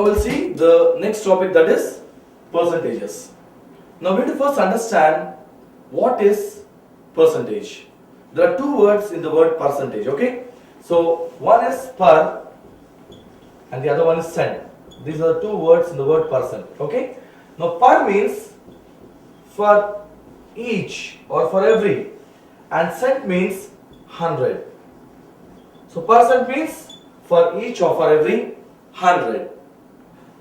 now we'll see the next topic, that is percentages. Now we need to first understand what is percentage. There are two words in the word percentage, okay? So one is per and the other one is cent. These are the two words in the word percent, okay? Now per means for each or for every, and cent means 100. So percent means for each or for every 100.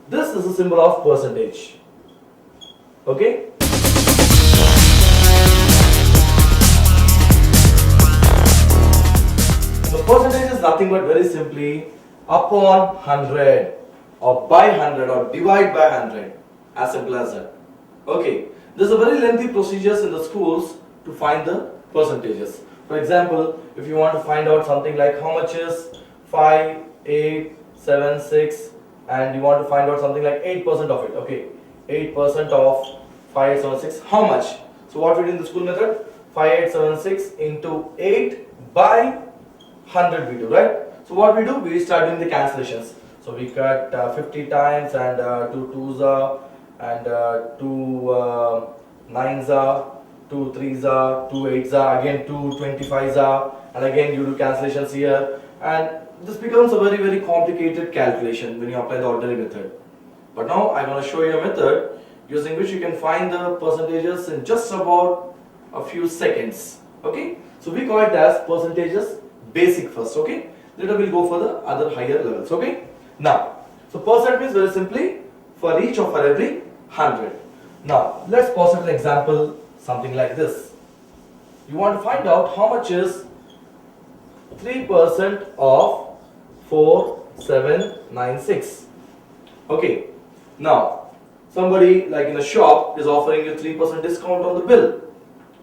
This is a symbol of percentage, okay? So percentage is nothing but very simply upon 100 or by 100 or divide by 100, as simple as that. Okay, there's a very lengthy procedures in the schools to find the percentages. For example, if you want to find out something like how much is 5, 8, 7, 6, and you want to find out something like 8% of it, okay, 8% of 5, 8, 7, 6, how much? So what we do in the school method, 5, 8, 7, 6 into 8 by 100 we do, right? So what we do, we start doing the cancellations. So we cut 50 times and 2 2s are, and 2 9s are, 2 3s are, 2 8s are, again 2 25s are, and again you do cancellations here, and this becomes a very complicated calculation when you apply the ordinary method. But now I'm going to show you a method using which you can find the percentages in just about a few seconds, okay? So we call it as percentages basic first, okay? Later we'll go for the other higher levels, okay? Now, so percent means very simply for each or for every 100. Now, let's pause an example, something like this. You want to find out how much is 3% of 4796. Okay, now somebody like in a shop is offering you 3% discount on the bill.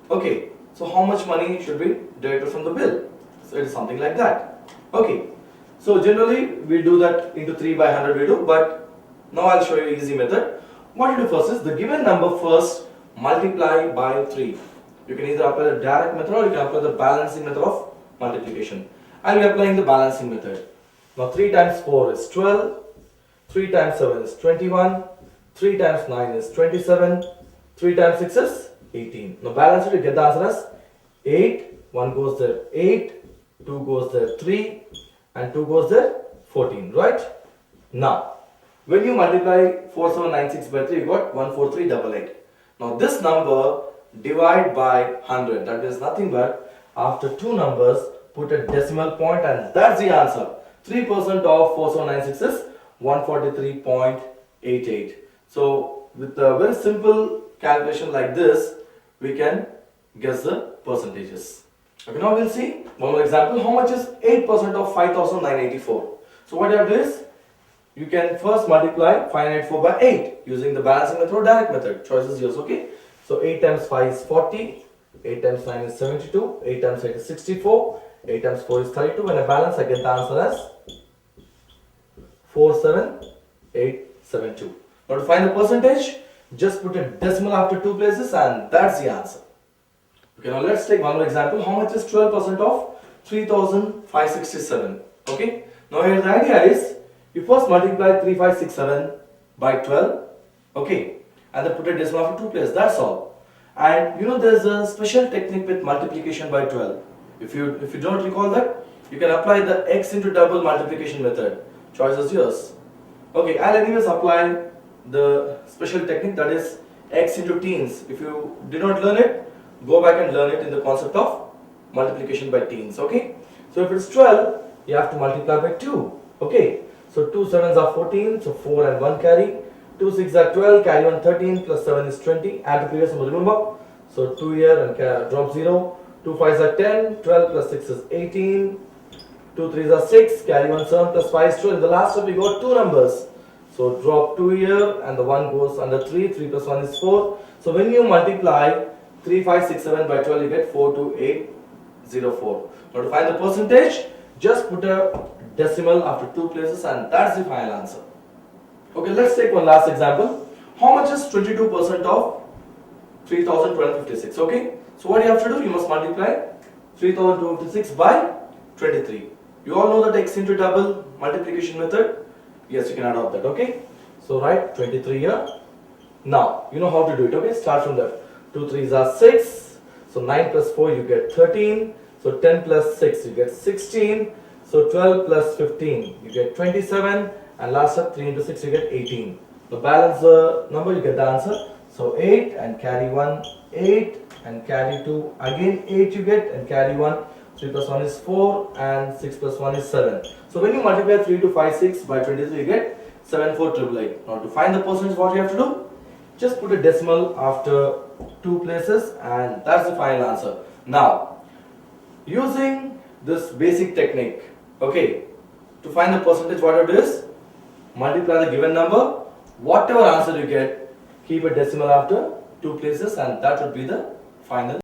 Okay, so how much money should be deducted from the bill? So it is something like that. Okay, so generally we do that into 3 by 100 we do, but now I'll show you an easy method. What you do first is the given number first multiply by 3. You can either apply the direct method or you can apply the balancing method of multiplication. I'll be applying the balancing method. Now 3 times 4 is 12, 3 times 7 is 21, 3 times 9 is 27, 3 times 6 is 18. Now balance it, you get the answer as 8, 1 goes there 8, 2 goes there 3, and 2 goes there 14, right? Now, when you multiply 4796 by 3, you got 14388. Now this number divide by 100, that is nothing but after two numbers put a decimal point, and that's the answer. 3% of 4796 is 143.88. So with a very simple calculation like this, we can guess the percentages. Okay, now we'll see one more example. How much is 8% of 5984? So what you have to do is, you can first multiply 584 by 8 using the balancing method or direct method. Choice is yours, okay? So 8 times 5 is 40, 8 times 9 is 72, 8 times 8 is 64, 8 times 4 is 32. When I balance, I get the answer as 47872. Now to find the percentage, just put a decimal after two places and that's the answer. Okay, now let's take one more example. How much is 12% of 3567? Okay, now here the idea is, you first multiply 3567 by 12, okay, and then put a decimal after two places, that's all. And you know there's a special technique with multiplication by 12. If you don't recall that, you can apply the x into double multiplication method. Choice is yours. Okay, I'll anyways apply the special technique, that is x into teens. If you did not learn it, go back and learn it in the concept of multiplication by teens, okay? So if it's 12, you have to multiply by 2, okay? So 2 7s are 14, so 4 and 1 carry. 2 6 are 12, carry 1 13, plus 7 is 20. Add the previous number, remember? So 2 here and drop 0. 2 5s are 10, 12 plus 6 is 18. 2 3s are 6, carry 1 7 plus 5 is 12. In the last step we got two numbers. So drop 2 here and the 1 goes under 3, 3 plus 1 is 4. So when you multiply 3 5 6 7 by 12, you get 42804. Now to find the percentage, just put a decimal after two places and that's the final answer. Okay, let's take one last example. How much is 22% of 3256? Okay, so what you have to do, you must multiply 3256 by 23. You all know that x into double multiplication method. Yes, you can adopt that. Okay, So write 23 here. Now, you know how to do it, okay? Start from there. 2 3s are 6. So 9 plus 4 you get 13. So 10 plus 6 you get 16. So 12 plus 15 you get 27. And last up 3 into 6 you get 18. The balance number you get the answer. So 8 and carry 1, 8 and carry 2. Again 8 you get and carry 1. 3 plus 1 is 4 and 6 plus 1 is 7. So when you multiply 3 to 5, 6 by 23 you get 74888. Now to find the percentage, what you have to do? Just put a decimal after two places and that's the final answer. Now, using this basic technique, okay, to find the percentage, what you do is multiply the given number, whatever answer you get, keep a decimal after two places and that would be the final